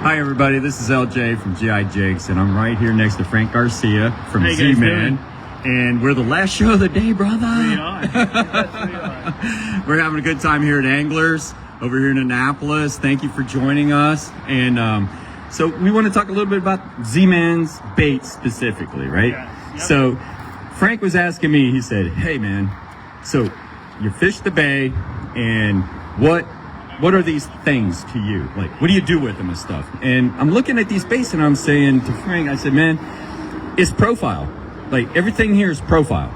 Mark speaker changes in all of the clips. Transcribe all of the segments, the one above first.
Speaker 1: Hi everybody, this is LJ from GI Jigs, and I'm right here next to Frank Garcia from Z-Man. And we're the last show of the day, brother.
Speaker 2: We are. Yes, we are.
Speaker 1: We're having a good time here at Anglers over here in Annapolis. Thank you for joining us. And so we want to talk a little bit about Z-Man's bait specifically, right?
Speaker 2: Yes. Yep.
Speaker 1: So Frank was asking me, he said, hey man, so you fish the bay, and what are these things to you? Like, what do you do with them and stuff? And I'm looking at these baits and I'm saying to Frank, I said, man, it's profile. Like, everything here is profile.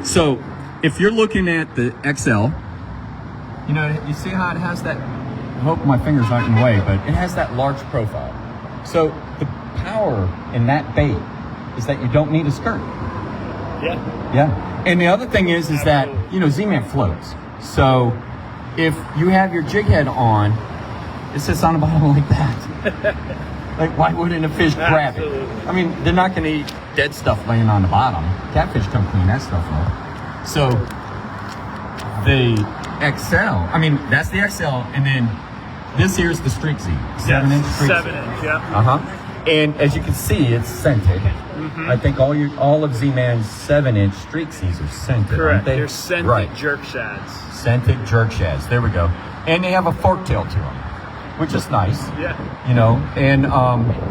Speaker 1: So if you're looking at the XL, you know, you see how it has that, I hope my fingers aren't in the way, but it has that large profile. So the power in that bait is that you don't need a skirt.
Speaker 2: Yeah.
Speaker 1: Yeah. And the other thing is that, you know, Z-Man floats. So if you have your jig head on, it sits on the bottom like that. Like, why wouldn't a fish grab it? I mean, they're not going to eat dead stuff laying on the bottom. Catfish don't clean that stuff up. So the XL, I mean, that's the XL, and then this here's the Streak Z, 7-inch Streak Z.
Speaker 2: 7-inch, yeah.
Speaker 1: And as you can see, it's scented.
Speaker 2: Mm-hmm.
Speaker 1: I think all of Z-Man's 7-inch Streak Z's are scented,
Speaker 2: Correct.
Speaker 1: aren't they?
Speaker 2: They're scented jerk shads.
Speaker 1: Scented jerk shads. There we go. And they have a fork tail to them, which is nice.
Speaker 2: Yeah.
Speaker 1: You know, and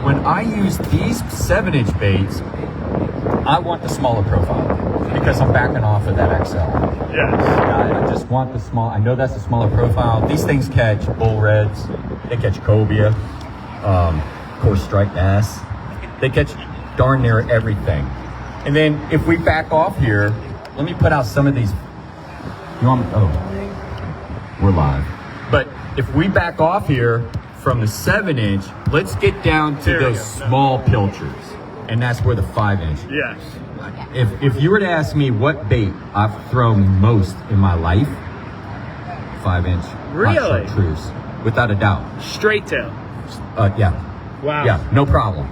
Speaker 1: when I use these 7-inch baits, I want the smaller profile because I'm backing off of that XL.
Speaker 2: Yes.
Speaker 1: I just want the small. I know that's a smaller profile. These things catch bull reds. They catch cobia, coarse striped bass. They catch darn near everything. And then if we back off here, let me put out some of these. You want me? Oh, we're live. But if we back off here from the 7-inch, let's get down to those small pilchers, and that's where the 5-inch.
Speaker 2: Yes.
Speaker 1: If you were to ask me what bait I've thrown most in my life, 5-inch.
Speaker 2: Really?
Speaker 1: Chartreuse, without a doubt.
Speaker 2: Straight tail.
Speaker 1: Yeah.
Speaker 2: Wow.
Speaker 1: Yeah, no problem.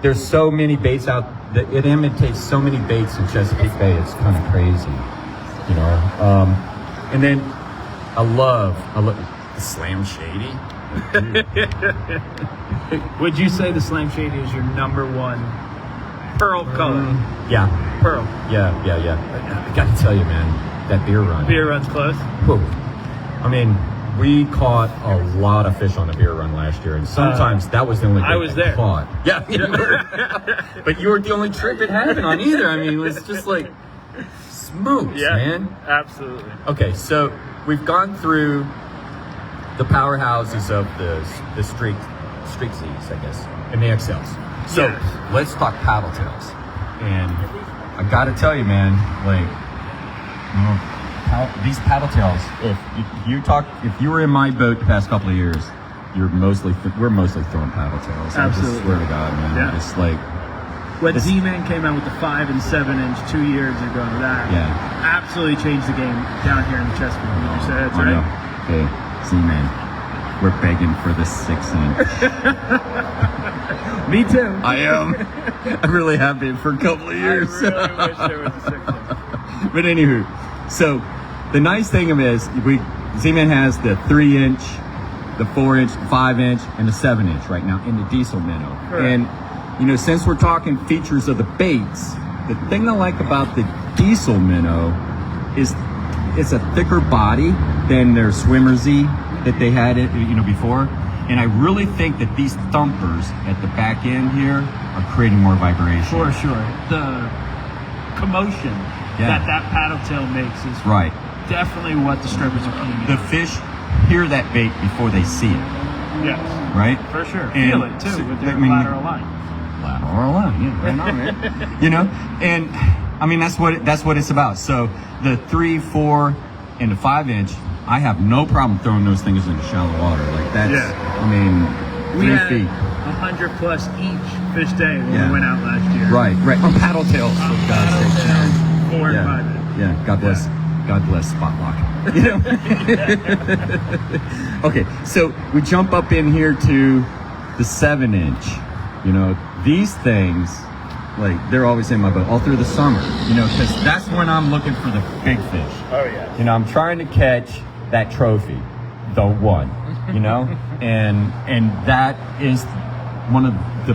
Speaker 1: There's so many baits out. It imitates so many baits in Chesapeake Bay. It's kind of crazy, you know. And then I love the Slam Shady.
Speaker 2: Would you say the Slam Shady is your #1 pearl color?
Speaker 1: Yeah.
Speaker 2: Pearl.
Speaker 1: Yeah. I gotta tell you, man, that beer run.
Speaker 2: Beer run's close.
Speaker 1: Whew. I mean, we caught a lot of fish on the beer run last year, and sometimes that was the only bait
Speaker 2: I was there.
Speaker 1: Caught. Yeah, you were. But you weren't the only trip it happened on either. I mean, it was just like smooth, man.
Speaker 2: Absolutely.
Speaker 1: Okay, so we've gone through the powerhouses of the Streak Z's, I guess, and the XLs. So let's talk paddletails. And I gotta tell you, man, like, you know, these paddletails. If you were in my boat the past couple of years, we're mostly throwing paddletails.
Speaker 2: Absolutely.
Speaker 1: I just swear to God, man.
Speaker 2: Yeah.
Speaker 1: It's like
Speaker 2: when Z-Man came out with the 5 and 7-inch 2 years ago, that absolutely changed the game down here in the Chesapeake. Would you say that's right?
Speaker 1: Hey, Z-Man, we're begging for the 6-inch.
Speaker 2: Me too.
Speaker 1: I am. I really have been for a couple of years.
Speaker 2: I really wish there was a 6-inch.
Speaker 1: But anywho, so the nice thing of it is Z-Man has the 3-inch, the 4-inch, 5-inch, and the 7-inch right now in the diesel minnow.
Speaker 2: Correct.
Speaker 1: And you know, since we're talking features of the baits, the thing I like about the diesel minnow is it's a thicker body than their Swimmer Z that they had it, you know, before. And I really think that these thumpers at the back end here are creating more vibration.
Speaker 2: For sure. The commotion that paddle tail makes is definitely what the strippers are putting in.
Speaker 1: The fish hear that bait before they see it.
Speaker 2: Yes.
Speaker 1: Right?
Speaker 2: For sure.
Speaker 1: And
Speaker 2: feel it too with their lateral line.
Speaker 1: Lateral line, yeah, right on, man. You know? And I mean, that's what it's about. So the 3, 4, and the 5-inch, I have no problem throwing those things into shallow water. Like that's, I mean, 3
Speaker 2: we had
Speaker 1: feet.
Speaker 2: 100 plus each fish day when we went out last year.
Speaker 1: Right. On paddle tails.
Speaker 2: Paddle tails, 4 and 5 inch.
Speaker 1: Yeah. God bless Spot Lock. You know. Okay, so we jump up in here to the 7-inch. You know, these things, like, they're always in my boat all through the summer. You know, because that's when I'm looking for the big fish.
Speaker 2: Oh yeah.
Speaker 1: You know, I'm trying to catch that trophy, the one, you know? and that is one of the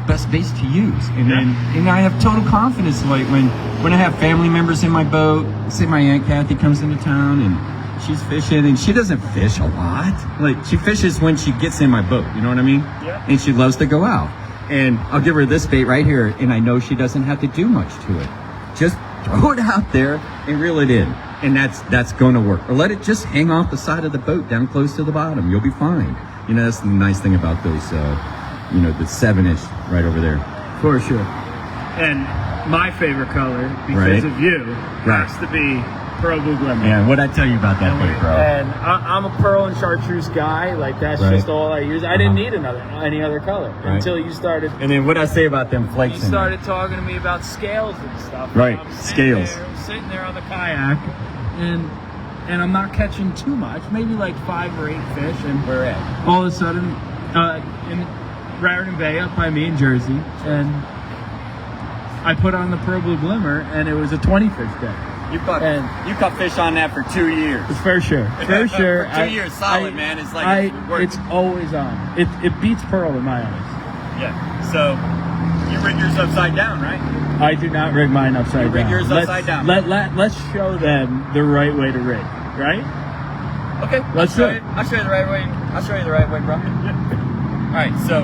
Speaker 1: best baits to use. And I have total confidence, like when I have family members in my boat, say my Aunt Kathy comes into town and she's fishing, and she doesn't fish a lot. Like, she fishes when she gets in my boat, you know what I mean?
Speaker 2: Yeah.
Speaker 1: And she loves to go out. And I'll give her this bait right here, and I know she doesn't have to do much to it. Just throw it out there and reel it in. And that's going to work. Or let it just hang off the side of the boat down close to the bottom. You'll be fine. You know, that's the nice thing about those, you know, the 7-inch right over there.
Speaker 2: For sure. And my favorite color, because of you, has to be Pearl Blue Glimmer.
Speaker 1: Yeah, what'd I tell you about that bait, bro?
Speaker 2: And I'm a pearl and chartreuse guy. Like, that's just all I use. I didn't need any other color until you started.
Speaker 1: And then what'd I say about them flakes?
Speaker 2: You started talking to me about scales and stuff.
Speaker 1: Right,
Speaker 2: I'm
Speaker 1: scales.
Speaker 2: I'm sitting there on the kayak, and I'm not catching too much. Maybe like 5 or 8 fish. And
Speaker 1: where at?
Speaker 2: All of a sudden, in Raritan Bay up by me in Jersey, and I put on the Pearl Blue Glimmer, and it was a 20 fish day.
Speaker 1: You caught fish on that for 2 years.
Speaker 2: For sure. For sure.
Speaker 1: 2 years solid, man. It's like
Speaker 2: it's always on. It beats Pearl in my eyes.
Speaker 1: Yeah. So you rig yours upside down, right?
Speaker 2: I do not rig mine upside down.
Speaker 1: Rig yours upside down.
Speaker 2: Let's show them the right way to rig, right?
Speaker 1: Okay.
Speaker 2: Let's do it.
Speaker 1: I'll show you the right way. I'll show you the right way, bro. All right. So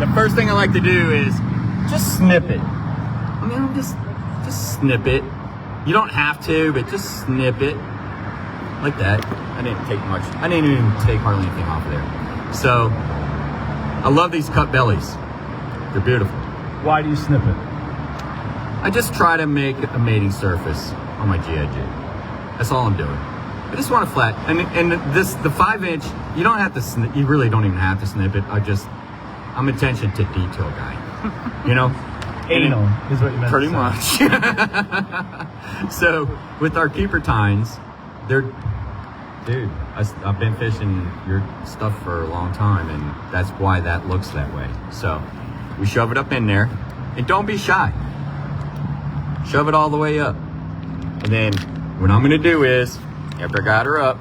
Speaker 1: the first thing I like to do is just snip it. I mean, just snip it. You don't have to, but just snip it like that. I didn't take much. I didn't even take hardly anything off of there. So I love these cut bellies. They're beautiful.
Speaker 2: Why do you snip it?
Speaker 1: I just try to make a mating surface on my GI jig. That's all I'm doing. I just want it flat. And the 5-inch, you don't have to. You really don't even have to snip it. I'm attention to detail guy. You know.
Speaker 2: Anal is what you meant.
Speaker 1: Pretty much. So with our keeper tines, dude, I've been fishing your stuff for a long time, and that's why that looks that way. So we shove it up in there, and don't be shy. Shove it all the way up. And then what I'm gonna do is, after I got her up,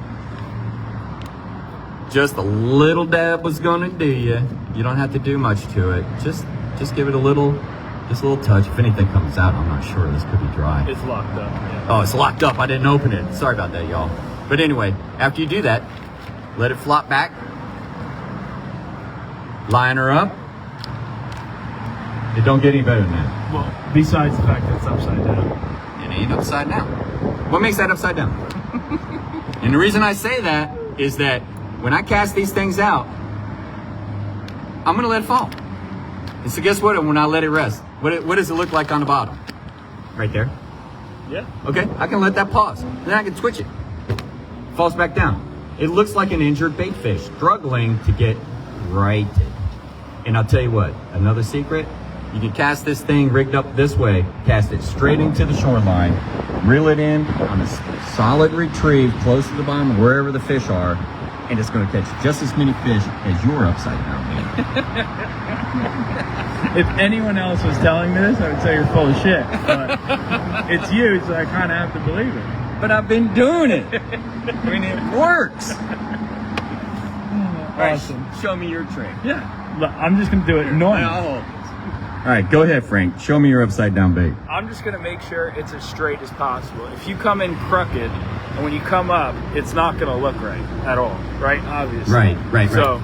Speaker 1: just a little dab was gonna do you. You don't have to do much to it. Just give it a little touch. If anything comes out, I'm not sure. This could be dry.
Speaker 2: It's locked up. Yeah.
Speaker 1: Oh, it's locked up. I didn't open it. Sorry about that, y'all. But anyway, after you do that, let it flop back. Line her up. It don't get any better than that.
Speaker 2: Well, besides the fact that it's upside down.
Speaker 1: It ain't upside down. What makes that upside down? And the reason I say that is that when I cast these things out, I'm going to let it fall. And so guess what? When I let it rest, what does it look like on the bottom? Right there.
Speaker 2: Yeah.
Speaker 1: Okay, I can let that pause. Then I can switch it. Falls back down. It looks like an injured bait fish struggling to get righted. And I'll tell you what, another secret, you can cast this thing rigged up this way, cast it straight into the shoreline, reel it in on a solid retrieve close to the bottom, wherever the fish are, and it's going to catch just as many fish as your upside down bait.
Speaker 2: If anyone else was telling me this, I would say you're full of shit. But it's you, so I kind of have to believe it.
Speaker 1: But I've been doing it. I mean, it works.
Speaker 2: Awesome.
Speaker 1: Right, show me your trick.
Speaker 2: Yeah. Look, I'm just going to do it normal.
Speaker 1: All right, go ahead, Frank. Show me your upside down bait.
Speaker 2: I'm just going to make sure it's as straight as possible. If you come in crooked, and when you come up, it's not going to look right at all, right? Obviously.
Speaker 1: Right.
Speaker 2: So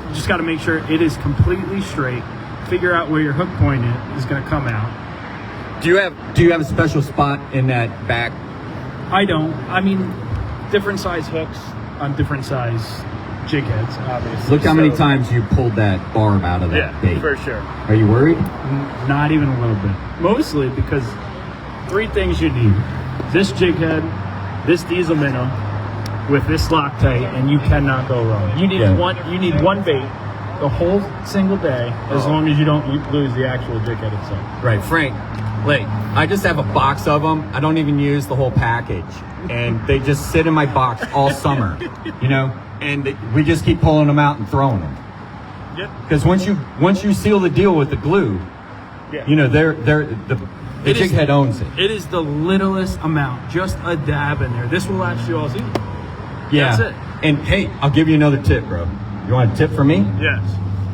Speaker 2: you just got to make sure it is completely straight. Figure out where your hook point is going to come out.
Speaker 1: Do you have a special spot in that back?
Speaker 2: I don't. I mean, different size hooks on different size jig heads, obviously.
Speaker 1: Look how many times you pulled that barb out of that bait.
Speaker 2: Yeah, for sure.
Speaker 1: Are you worried?
Speaker 2: Not even a little bit. Mostly because 3 things you need. This jig head, this diesel minnow, with this Loctite, and you cannot go wrong. You need one bait the whole single day, as long as you don't lose the actual jig head itself.
Speaker 1: Right, Frank. Like, I just have a box of them. I don't even use the whole package, and they just sit in my box all summer, you know. And we just keep pulling them out and throwing them.
Speaker 2: Yep.
Speaker 1: Because once you seal the deal with the glue, you know, the jig head owns it.
Speaker 2: It is the littlest amount, just a dab in there. This will last you all season.
Speaker 1: Yeah.
Speaker 2: That's it.
Speaker 1: And hey, I'll give you another tip, bro. You want a tip from me?
Speaker 2: Yes.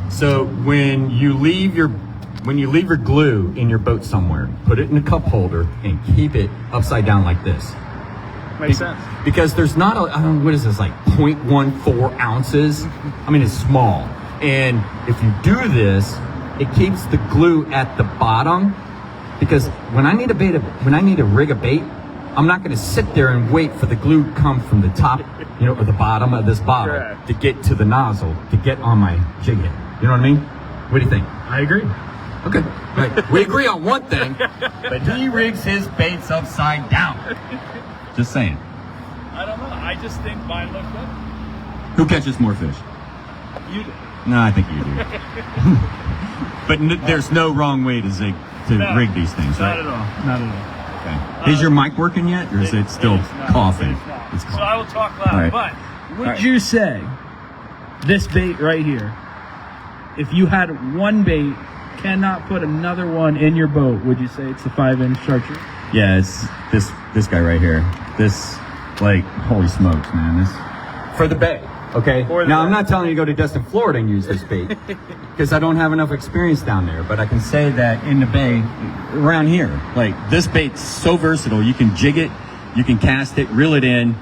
Speaker 1: So when you leave your glue in your boat somewhere, put it in a cup holder and keep it upside down like this.
Speaker 2: Makes sense.
Speaker 1: Because there's not I don't know, what is this, like 0.14 ounces? I mean, it's small. And if you do this, it keeps the glue at the bottom. Because when I need to rig a bait, I'm not going to sit there and wait for the glue to come from the top, or the bottom of this bottle
Speaker 2: Correct.
Speaker 1: to get to the nozzle, to get on my jig head. You know what I mean? What do you think?
Speaker 2: I agree.
Speaker 1: Okay. Right. We agree on one thing, but he rigs his baits upside down. Just saying.
Speaker 2: I don't know. I just think mine looked good.
Speaker 1: Who catches more fish?
Speaker 2: You did.
Speaker 1: No, I think you do. But there's no wrong way to rig these things, right?
Speaker 2: Not at all. Not at all.
Speaker 1: Okay. Is your mic working yet, or is it still coughing?
Speaker 2: It's
Speaker 1: coughing.
Speaker 2: So I will talk loud.
Speaker 1: All right.
Speaker 2: But would
Speaker 1: All right.
Speaker 2: you say this bait right here, if you had one bait, cannot put another one in your boat, would you say it's the 5-inch chartreuse?
Speaker 1: Yeah, it's this guy right here. This, like, holy smokes, man. This for the bay. Okay. Now I'm not telling you to go to Destin, Florida, and use this bait because I don't have enough experience down there. But I can say that in the bay, around here, like this bait's so versatile. You can jig it, you can cast it, reel it in.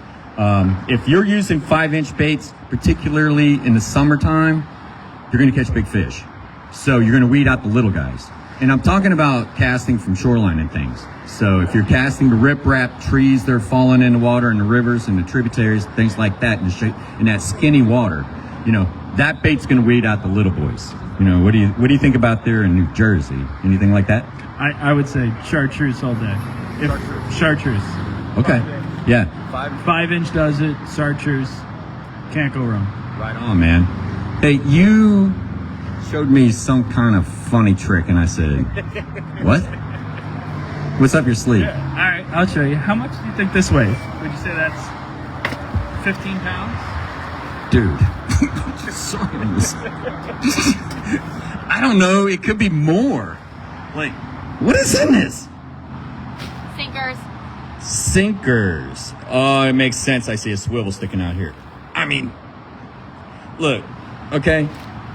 Speaker 1: If you're using 5-inch baits, particularly in the summertime, you're going to catch big fish. So you're going to weed out the little guys. And I'm talking about casting from shoreline and things. So if you're casting the riprap trees, they're falling in the water and the rivers and the tributaries, things like that, in that skinny water, that bait's going to weed out the little boys. What do you think about there in New Jersey? Anything like that?
Speaker 2: I would say chartreuse all day. Chartreuse.
Speaker 1: Okay. Yeah.
Speaker 2: 5-inch does it. Chartreuse. Can't go wrong.
Speaker 1: Right on, man. Hey, you showed me some kind of funny trick, and I said, what? What's up your sleeve?
Speaker 2: Yeah. All right, I'll show you. How much do you think this weighs? Would you say that's 15 pounds?
Speaker 1: Dude. I don't know. It could be more. Like, what is in this? Sinkers. Oh, it makes sense. I see a swivel sticking out here. I mean, look, okay,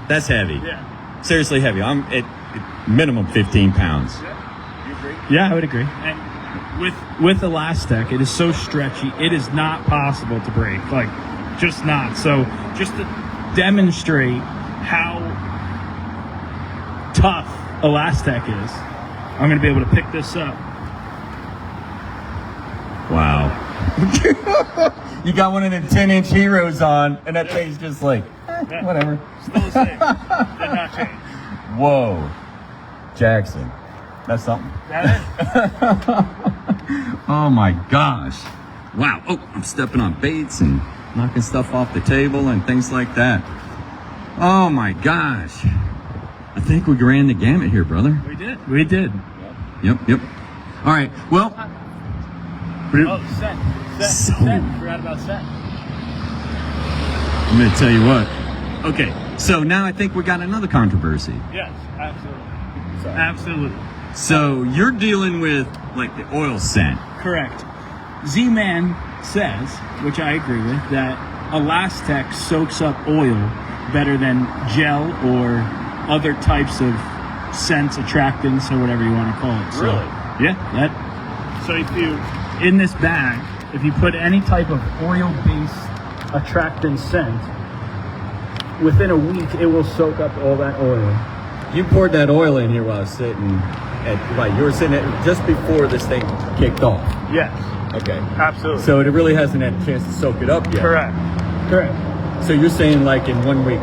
Speaker 1: that's heavy.
Speaker 2: Yeah.
Speaker 1: Seriously heavy. I'm at minimum 15 pounds.
Speaker 2: You agree? Yeah, I would agree. And with Elastic, it is so stretchy, it is not possible to break. Like, just not. So, just to demonstrate how tough Elastic is, I'm going to be able to pick this up.
Speaker 1: Wow. You got one of the 10-inch heroes on, and that thing's just like, whatever.
Speaker 2: Still the same. Did not change.
Speaker 1: Whoa. Jackson. That's something.
Speaker 2: That
Speaker 1: Oh my gosh. Wow. Oh, I'm stepping on baits and knocking stuff off the table and things like that. Oh my gosh. I think we ran the gamut here, brother.
Speaker 2: is. We did.
Speaker 1: Yep. All right. Well,
Speaker 2: Oh, scent. Forgot about scent.
Speaker 1: I'm going to tell you what. Okay, so now I think we got another controversy.
Speaker 2: Yes, absolutely. Absolutely.
Speaker 1: So you're dealing with like the oil scent.
Speaker 2: Correct. Z-Man says, which I agree with, that Elastec soaks up oil better than gel or other types of scents, attractants, or whatever you want to call it. So,
Speaker 1: Really?
Speaker 2: Yeah. So if you, in this bag, if you put any type of oil-based attractant scent, within a week it will soak up all that oil.
Speaker 1: You poured that oil in here while I was sitting you were sitting at just before this thing kicked off.
Speaker 2: Yes.
Speaker 1: Okay.
Speaker 2: Absolutely.
Speaker 1: So it really hasn't had a chance to soak it up yet.
Speaker 2: Correct.
Speaker 1: So you're saying like in 1 week,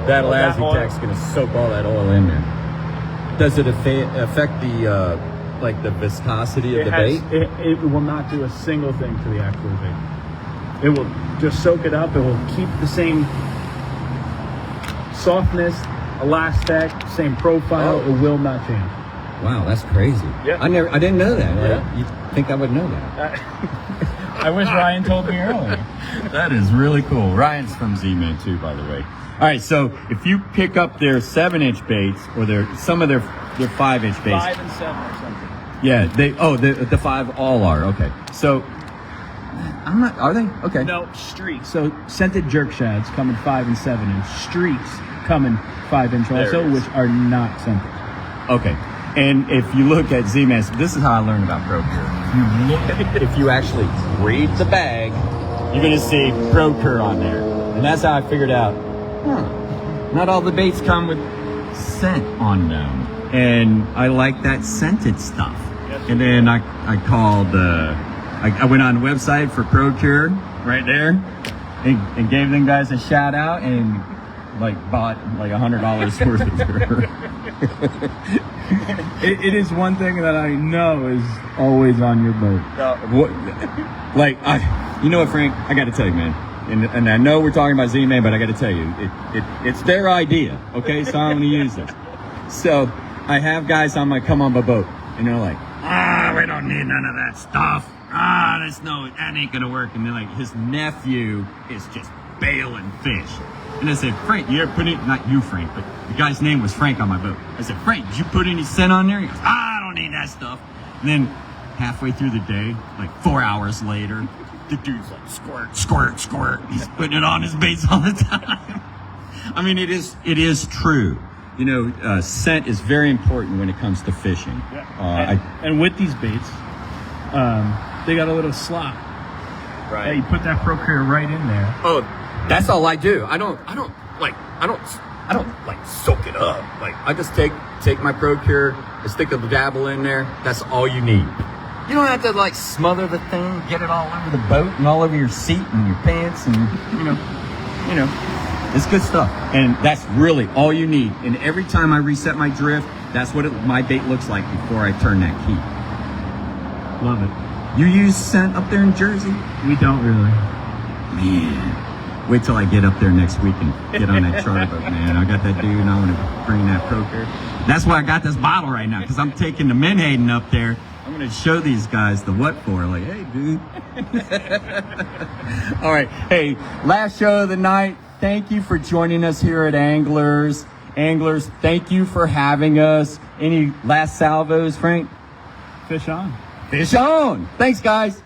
Speaker 1: that
Speaker 2: that oil-
Speaker 1: Elastec's going to soak all that oil in there. Does it affect the like the viscosity of the bait?
Speaker 2: It will not do a single thing to the actual bait. It will just soak it up. It will keep the same softness, elastic, same profile.
Speaker 1: Oh.
Speaker 2: It will not change.
Speaker 1: Wow, that's crazy.
Speaker 2: Yeah.
Speaker 1: I didn't know that.
Speaker 2: Yeah.
Speaker 1: You think I would know that?
Speaker 2: I wish Ryan told me earlier.
Speaker 1: That is really cool. Ryan's from Z-Man too, by the way. All right, so if you pick up their 7-inch baits or some of their 5-inch baits,
Speaker 2: 5 and 7 or something.
Speaker 1: yeah, the 5 all are okay. So I'm not. Are they? Okay.
Speaker 2: No, streaks. So scented jerk shads come in 5 and 7 inch. Streaks come in 5 inch also, which are not scented.
Speaker 1: Okay. And if you look at Z-Man, this is how I learned about ProCure. If you actually read the bag, you're going to see ProCure on there. And that's how I figured out, not all the baits come with scent on them. And I like that scented stuff. Yes, and then I called, I went on the website for ProCure right there and gave them guys a shout out and bought $100 worth of her.
Speaker 2: It is one thing that I know is always on your boat.
Speaker 1: You know what, Frank? I got to tell you, man. And I know we're talking about Z-Man, but I got to tell you, it's their idea. Okay, so I'm going to use this. So I have guys on my come on my boat, and they're like, we don't need none of that stuff. That ain't going to work. And they're like, his nephew is just bailing fish. And I said, Frank, you ever put any, not you, Frank, but the guy's name was Frank on my boat. I said, Frank, did you put any scent on there? He goes, I don't need that stuff. And then halfway through the day, 4 hours later, the dude's like, squirt, squirt, squirt. He's putting it on his baits all the time. I mean, it is true. Scent is very important when it comes to fishing.
Speaker 2: Yeah. And with these baits, they got a little slot.
Speaker 1: Right.
Speaker 2: Yeah, you put that ProCure right in there.
Speaker 1: Oh, that's all I do. I don't soak it up. I just take my ProCure, I stick a dabble in there. That's all you need. You don't have to smother the thing, get it all over the boat and all over your seat and your pants and it's good stuff. And that's really all you need. And every time I reset my drift, that's what my bait looks like before I turn that key.
Speaker 2: Love it.
Speaker 1: You use scent up there in Jersey?
Speaker 2: We don't really.
Speaker 1: Man. Wait till I get up there next week and get on that charter boat, man. I got that dude and I want to bring that ProCure. That's why I got this bottle right now, because I'm taking the Menhaden up there. I'm going to show these guys the what for. Hey, dude. All right. Hey, last show of the night. Thank you for joining us here at Anglers. Anglers, thank you for having us. Any last salvos, Frank?
Speaker 2: Fish on.
Speaker 1: Fish on. Thanks, guys.